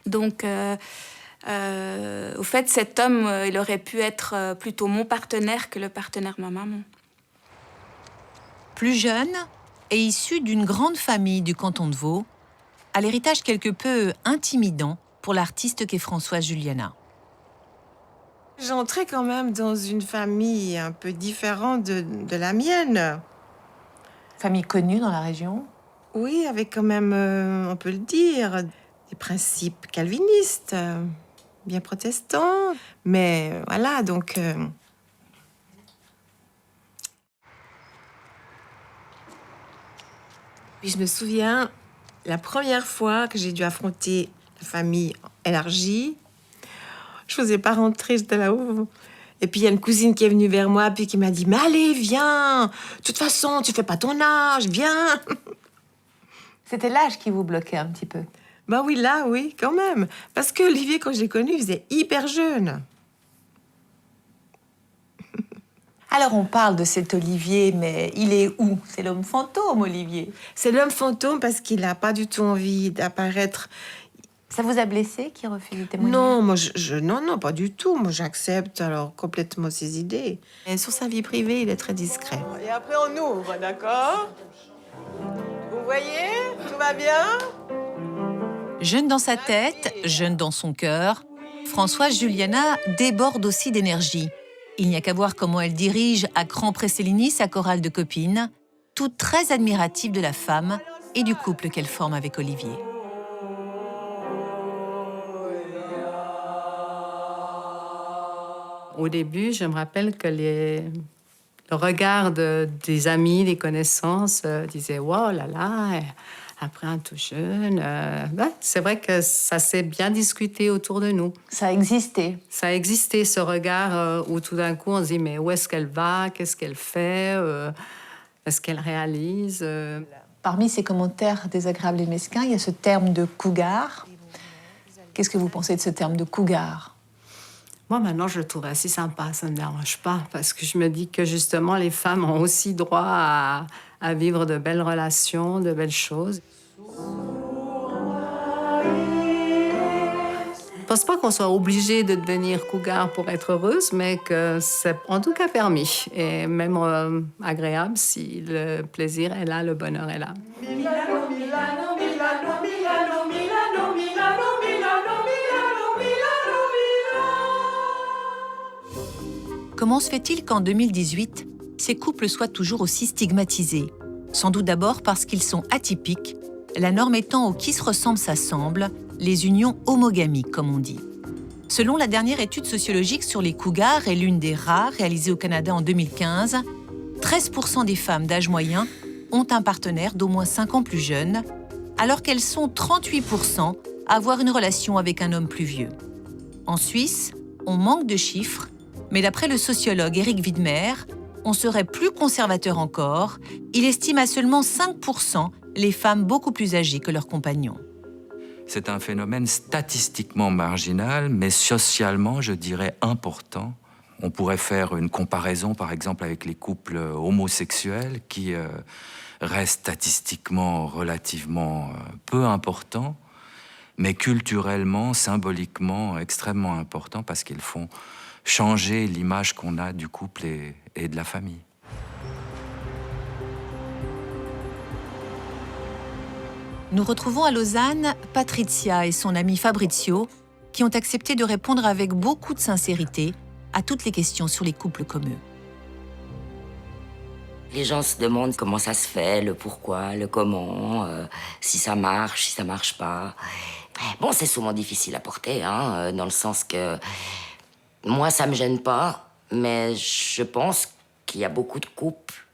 Speaker 10: Donc, au fait, cet homme, il aurait pu être plutôt mon partenaire que le partenaire de ma maman.
Speaker 1: Plus jeune et issu d'une grande famille du canton de Vaud, à l'héritage quelque peu intimidant pour l'artiste qu'est Françoise Juliana.
Speaker 3: J'entrais quand même dans une famille un peu différente de la mienne.
Speaker 4: Famille connue dans la région?
Speaker 3: Oui, avec quand même, on peut le dire, des principes calvinistes, bien protestants. Mais voilà, donc... Puis je me souviens, la première fois que j'ai dû affronter la famille élargie, je n'osais pas rentrer, j'étais là-haut. Et puis il y a une cousine qui est venue vers moi, puis qui m'a dit « Mais allez, viens! De toute façon, tu fais pas ton âge, viens !»
Speaker 4: C'était l'âge qui vous bloquait un petit peu?
Speaker 3: Bah oui, là, oui, quand même. Parce que Olivier, quand je l'ai connu, il faisait hyper jeune.
Speaker 4: Alors on parle de cet Olivier, mais il est où? C'est l'homme fantôme, Olivier.
Speaker 3: C'est l'homme fantôme parce qu'il n'a pas du tout envie d'apparaître.
Speaker 4: Ça vous a blessé qu'il refuse de témoigner?
Speaker 3: Non, moi, non, pas du tout. Moi, j'accepte alors complètement ses idées. Et sur sa vie privée, il est très discret.
Speaker 7: Et après, on ouvre, d'accord? Vous voyez? Tout va bien?
Speaker 1: Jeune dans sa tête, jeune dans son cœur, Françoise Juliana déborde aussi d'énergie. Il n'y a qu'à voir comment elle dirige à Cran-Pré-Céligny sa chorale de copines, toutes très admiratives de la femme et du couple qu'elle forme avec Olivier.
Speaker 22: Au début, je me rappelle que le regard des amis, des connaissances disaient « Wow, là là, après un tout jeune. » C'est vrai que ça s'est bien discuté autour de nous.
Speaker 4: Ça a existé?
Speaker 22: Ça a existé, ce regard où tout d'un coup on se dit « Mais où est-ce qu'elle va? Qu'est-ce qu'elle fait? Est-ce qu'elle réalise ?»
Speaker 4: Parmi ces commentaires désagréables et mesquins, il y a ce terme de cougar. Qu'est-ce que vous pensez de ce terme de cougar?
Speaker 22: Moi, maintenant, je le trouve assez sympa, ça ne me dérange pas, parce que je me dis que justement, les femmes ont aussi droit à vivre de belles relations, de belles choses. Je ne pense pas qu'on soit obligé de devenir cougar pour être heureuse, mais que c'est en tout cas permis, et même agréable si le plaisir est là, le bonheur est là.
Speaker 21: Milano, Milano, Milano, Milano, Milano, Milano, Milano, Milano, Milano, Milano.
Speaker 1: Comment se fait-il qu'en 2018, ces couples soient toujours aussi stigmatisés? Sans doute d'abord parce qu'ils sont atypiques, la norme étant au qui se ressemble s'assemble, les unions homogamiques comme on dit. Selon la dernière étude sociologique sur les cougars et l'une des rares réalisée au Canada en 2015, 13% des femmes d'âge moyen ont un partenaire d'au moins 5 ans plus jeune, alors qu'elles sont 38% à avoir une relation avec un homme plus vieux. En Suisse, on manque de chiffres, mais d'après le sociologue Éric Widmer, on serait plus conservateur encore. Il estime à seulement 5% les femmes beaucoup plus âgées que leurs compagnons.
Speaker 23: C'est un phénomène statistiquement marginal, mais socialement, je dirais, important. On pourrait faire une comparaison, par exemple, avec les couples homosexuels qui restent statistiquement relativement peu importants, mais culturellement, symboliquement, extrêmement importants parce qu'ils font changer l'image qu'on a du couple et de la famille.
Speaker 1: Nous retrouvons à Lausanne Patricia et son ami Fabrizio qui ont accepté de répondre avec beaucoup de sincérité à toutes les questions sur les couples comme eux.
Speaker 5: Les gens se demandent comment ça se fait, le pourquoi, le comment, si ça marche, si ça marche pas. Bon, c'est souvent difficile à porter, hein, dans le sens que moi, ça me gêne pas, mais je pense qu'il y a beaucoup de couples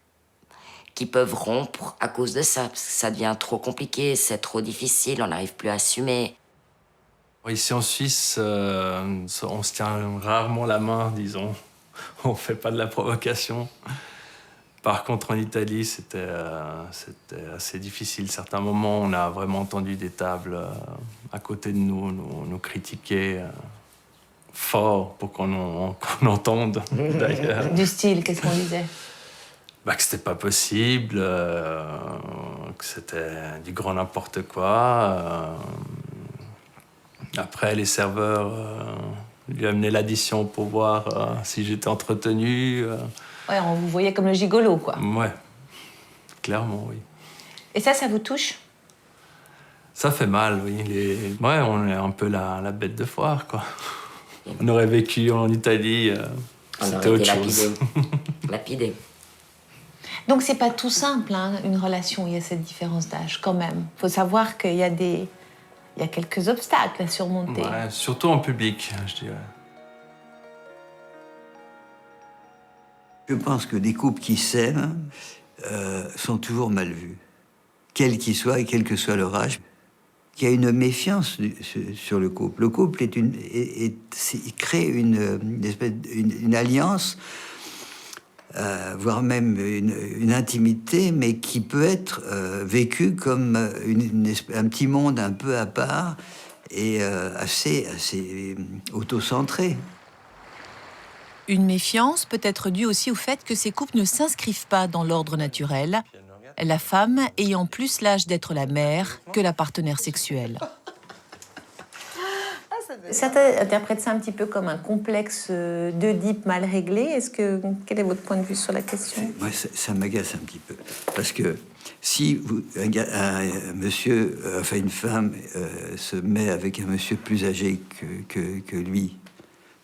Speaker 5: qui peuvent rompre à cause de ça, parce que ça devient trop compliqué, c'est trop difficile, on n'arrive plus à assumer.
Speaker 20: Ici en Suisse, on se tient rarement la main, disons. On fait pas de la provocation. Par contre, en Italie, c'était assez difficile. Certains moments, on a vraiment entendu des tables à côté de nous critiquer fort pour qu'on entende, d'ailleurs.
Speaker 4: Du style, qu'est-ce qu'on disait?
Speaker 20: Que c'était pas possible, que c'était du grand n'importe quoi. Après, les serveurs lui amenaient l'addition pour voir si j'étais entretenu.
Speaker 4: Ouais, on vous voyait comme le gigolo, quoi.
Speaker 20: Ouais, clairement, oui.
Speaker 4: Et ça vous touche?
Speaker 20: Ça fait mal, oui. Ouais, on est un peu la bête de foire, quoi. On aurait vécu en Italie, c'était autre chose.
Speaker 5: Lapidé.
Speaker 4: Donc c'est pas tout simple, hein, une relation où il y a cette différence d'âge, quand même. Faut savoir qu'il y a quelques obstacles à surmonter.
Speaker 20: Ouais, surtout en public, je dirais.
Speaker 6: Je pense que des couples qui s'aiment sont toujours mal vus, quels qu'ils soient et quel que soit leur âge. Il y a une méfiance sur le couple. Le couple il crée une alliance, voire même une intimité, mais qui peut être vécue comme un petit monde un peu à part et assez autocentré.
Speaker 1: Une méfiance peut être due aussi au fait que ces couples ne s'inscrivent pas dans l'ordre naturel, la femme ayant plus l'âge d'être la mère que la partenaire sexuelle.
Speaker 4: Certains interprètent ça un petit peu comme un complexe d'Oedipe mal réglé. Quel est votre point de vue sur la question?
Speaker 6: Moi, ça m'agace un petit peu. Parce que si un monsieur, enfin une femme, se met avec un monsieur plus âgé que lui,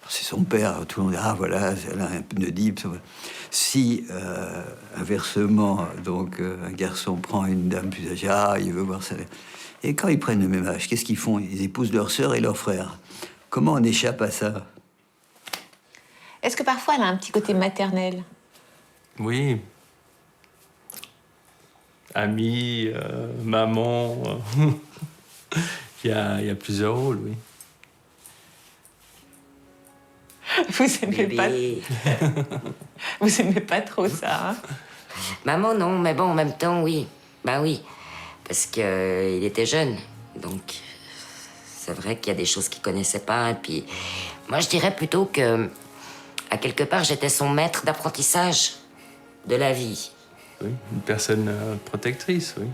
Speaker 6: c'est son père, tout le monde dit « Ah, voilà, elle a un Oedipe. » Si, inversement, donc, un garçon prend une dame plus âgée, ah, il veut voir ça. Et quand ils prennent le même âge, qu'est-ce qu'ils font? Ils épousent leur sœur et leur frère. Comment on échappe à ça?
Speaker 4: Est-ce que parfois elle a un petit côté maternel?
Speaker 20: Oui. Amie, maman. Il y a plusieurs rôles, oui.
Speaker 4: Vous aimez pas... Vous aimez pas trop ça, hein?
Speaker 5: Maman, non, mais bon, en même temps, oui. Ben oui, parce qu'il était jeune, donc c'est vrai qu'il y a des choses qu'il connaissait pas. Et puis, moi, je dirais plutôt que, à quelque part, j'étais son maître d'apprentissage de la vie.
Speaker 20: Oui, une personne protectrice, oui.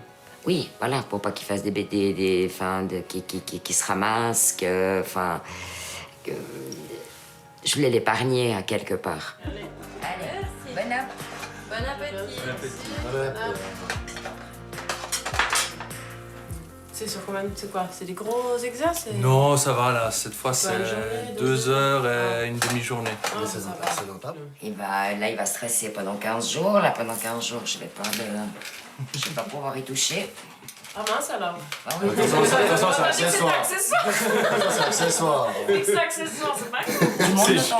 Speaker 5: Oui, voilà, pour pas qu'il fasse des qui se ramasse, je voulais l'épargner à quelque part.
Speaker 10: Allez, bon appétit.
Speaker 7: C'est sur combien? C'est quoi? C'est des gros exercices?
Speaker 20: Non, ça va là. Cette fois, c'est 2 heures et une demi-journée.
Speaker 5: Il va stresser pendant 15 jours. Là, pendant 15 jours, je vais pas pouvoir y toucher.
Speaker 7: Ah mince alors.
Speaker 5: Ah oui.
Speaker 14: Attention, c'est accessoire.
Speaker 7: C'est accessoire. C'est accessoire, c'est pas cool.
Speaker 14: Ça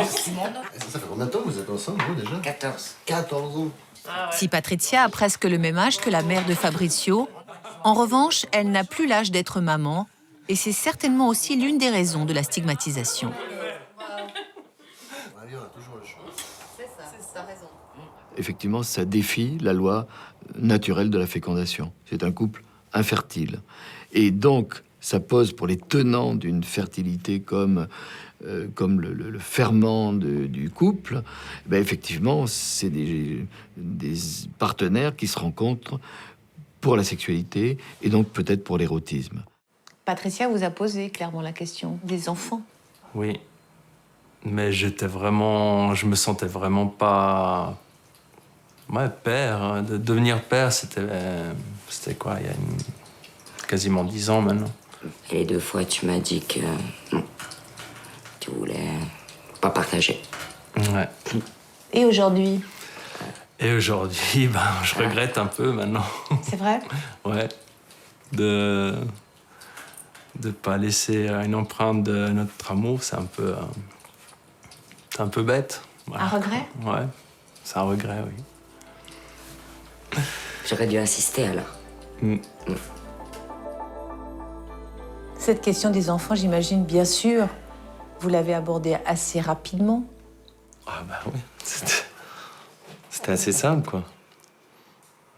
Speaker 14: fait combien de temps que vous êtes ensemble, vous, déjà?
Speaker 5: 14.
Speaker 14: 14 ans.
Speaker 1: Si Patricia a presque le même âge que la mère de Fabrizio, en revanche, elle n'a plus l'âge d'être maman, et c'est certainement aussi l'une des raisons de la stigmatisation.
Speaker 9: Effectivement, ça défie la loi naturelle de la fécondation. C'est un couple infertile. Et donc, ça pose pour les tenants d'une fertilité comme le ferment du couple, ben effectivement, c'est des partenaires qui se rencontrent pour la sexualité et donc peut-être pour l'érotisme.
Speaker 4: Patricia vous a posé clairement la question des enfants.
Speaker 20: Oui, mais je me sentais vraiment pas... Ouais, père, hein. De devenir père, c'était quoi, il y a quasiment 10 ans maintenant.
Speaker 5: Et les 2 fois, tu m'as dit que non, tu voulais pas partager.
Speaker 20: Ouais.
Speaker 4: Et aujourd'hui?
Speaker 20: Et aujourd'hui, je regrette un peu maintenant.
Speaker 4: C'est vrai?
Speaker 20: Ouais. De pas laisser une empreinte de notre amour, c'est un peu bête. Voilà.
Speaker 4: Un regret?
Speaker 20: Ouais, c'est un regret, oui.
Speaker 5: J'aurais dû insister alors.
Speaker 4: Cette question des enfants, j'imagine, bien sûr, vous l'avez abordée assez rapidement.
Speaker 20: Ah bah oui, c'était assez simple, quoi.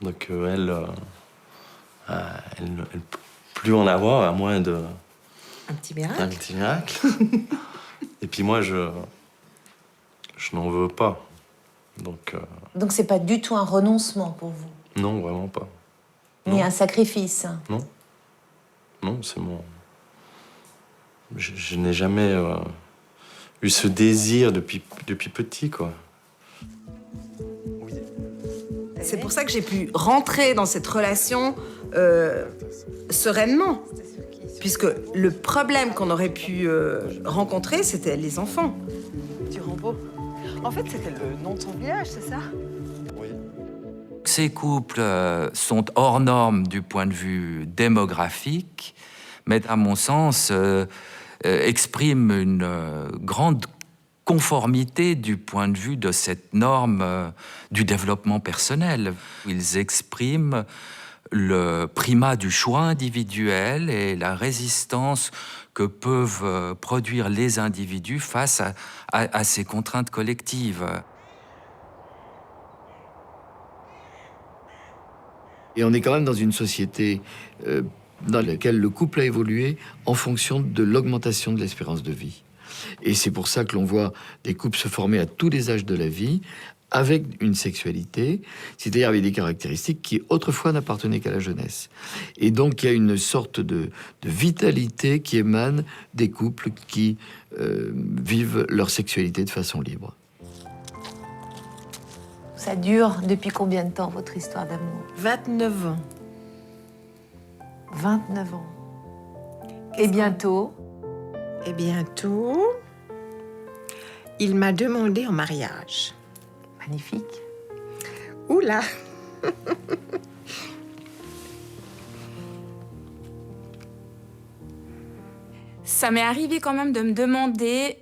Speaker 20: Donc elle peut plus en avoir, à moins de...
Speaker 11: Un petit miracle.
Speaker 20: Un petit miracle. Et puis moi, je n'en veux pas. Donc
Speaker 4: c'est pas du tout un renoncement pour vous?
Speaker 20: non, vraiment pas.
Speaker 4: Ni un sacrifice?
Speaker 20: Non. Non, c'est mon... Je n'ai jamais eu ce désir depuis petit, quoi.
Speaker 11: C'est pour ça que j'ai pu rentrer dans cette relation sereinement. Puisque le problème qu'on aurait pu rencontrer, c'était les enfants.
Speaker 7: Du Rambo. En fait, c'était le nom de son village, c'est ça?
Speaker 23: Ces couples sont hors normes du point de vue démographique, mais à mon sens expriment une grande conformité du point de vue de cette norme du développement personnel. Ils expriment le primat du choix individuel et la résistance que peuvent produire les individus face à ces contraintes collectives.
Speaker 9: Et on est quand même dans une société dans laquelle le couple a évolué en fonction de l'augmentation de l'espérance de vie. Et c'est pour ça que l'on voit des couples se former à tous les âges de la vie, avec une sexualité, c'est-à-dire avec des caractéristiques qui autrefois n'appartenaient qu'à la jeunesse. Et donc il y a une sorte de vitalité qui émane des couples qui vivent leur sexualité de façon libre.
Speaker 4: Ça dure depuis combien de temps, votre histoire d'amour?
Speaker 3: 29 ans.
Speaker 4: 29 ans. Et bientôt?
Speaker 3: Et bientôt, il m'a demandé en mariage.
Speaker 4: Magnifique.
Speaker 3: Oula.
Speaker 10: Ça m'est arrivé quand même de me demander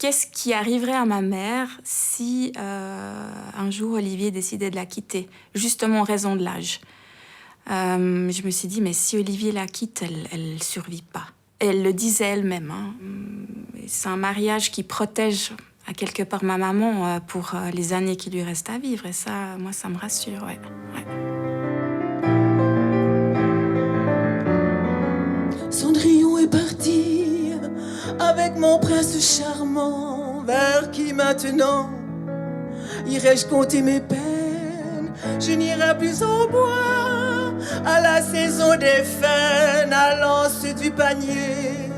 Speaker 10: qu'est-ce qui arriverait à ma mère si un jour Olivier décidait de la quitter, justement en raison de l'âge. Je me suis dit, mais si Olivier la quitte, elle ne survit pas. Et elle le disait elle-même. Hein. C'est un mariage qui protège à quelque part ma maman pour les années qui lui restent à vivre. Et ça, moi, ça me rassure, ouais.
Speaker 8: Cendrillon est parti avec mon prince charmant. Vers qui maintenant irai-je compter mes peines? Je n'irai plus au bois à la saison des faines, à l'anse du panier.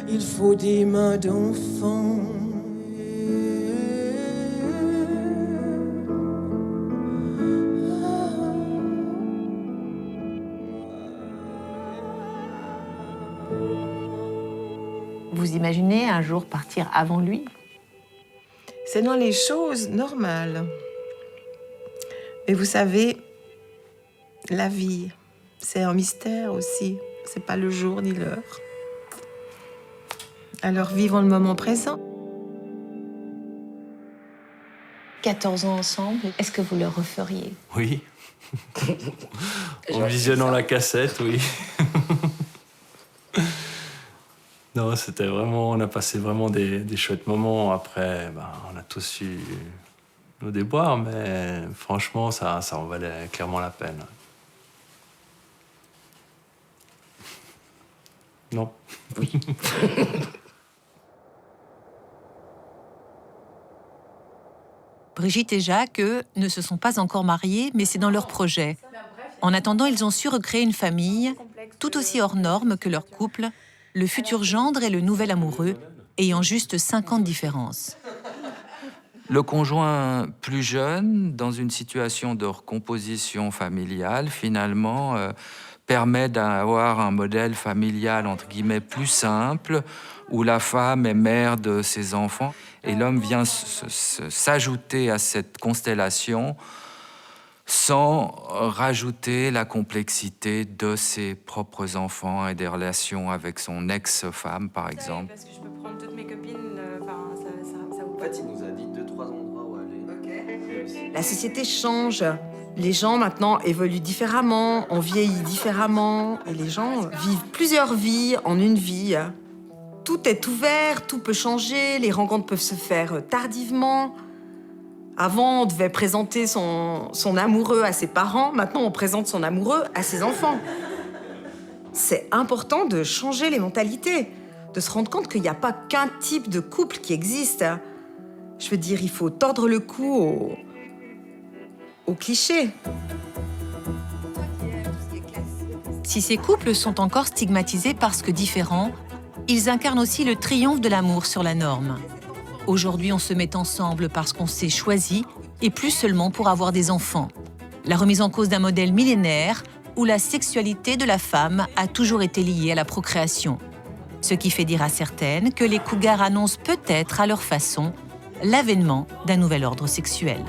Speaker 8: Il faut des mains d'enfant.
Speaker 4: Vous imaginez un jour partir avant lui?
Speaker 3: C'est dans les choses normales. Mais vous savez, la vie, c'est un mystère aussi. C'est pas le jour ni l'heure. Alors vivons le moment présent.
Speaker 4: 14 ans ensemble, est-ce que vous le referiez?
Speaker 20: Oui. En visionnant la cassette, oui. Non, c'était vraiment... On a passé vraiment des chouettes moments. Après, on a tous eu nos déboires, mais franchement, ça en valait clairement la peine. Non.
Speaker 5: Oui.
Speaker 1: Brigitte et Jacques, eux, ne se sont pas encore mariés, mais c'est dans leur projet. En attendant, ils ont su recréer une famille, tout aussi hors norme que leur couple, le futur gendre et le nouvel amoureux, ayant juste 5 ans de différence.
Speaker 23: Le conjoint plus jeune, dans une situation de recomposition familiale, finalement, permet d'avoir un modèle familial, entre guillemets, plus simple, où la femme est mère de ses enfants, et l'homme vient s'ajouter à cette constellation sans rajouter la complexité de ses propres enfants et des relations avec son ex-femme, par exemple.
Speaker 10: Parce que je peux prendre toutes mes copines, ça vous...
Speaker 19: En fait, il nous a dit 2-3 endroits où aller.
Speaker 11: La société change. Les gens maintenant évoluent différemment, on vieillit différemment, et les gens vivent plusieurs vies en une vie. Tout est ouvert, tout peut changer, les rencontres peuvent se faire tardivement. Avant, on devait présenter son amoureux à ses parents, maintenant on présente son amoureux à ses enfants. C'est important de changer les mentalités, de se rendre compte qu'il n'y a pas qu'un type de couple qui existe. Je veux dire, il faut tordre le cou aux clichés.
Speaker 1: Si ces couples sont encore stigmatisés parce que différents, ils incarnent aussi le triomphe de l'amour sur la norme. Aujourd'hui, on se met ensemble parce qu'on s'est choisi et plus seulement pour avoir des enfants. La remise en cause d'un modèle millénaire où la sexualité de la femme a toujours été liée à la procréation. Ce qui fait dire à certaines que les cougars annoncent peut-être à leur façon l'avènement d'un nouvel ordre sexuel.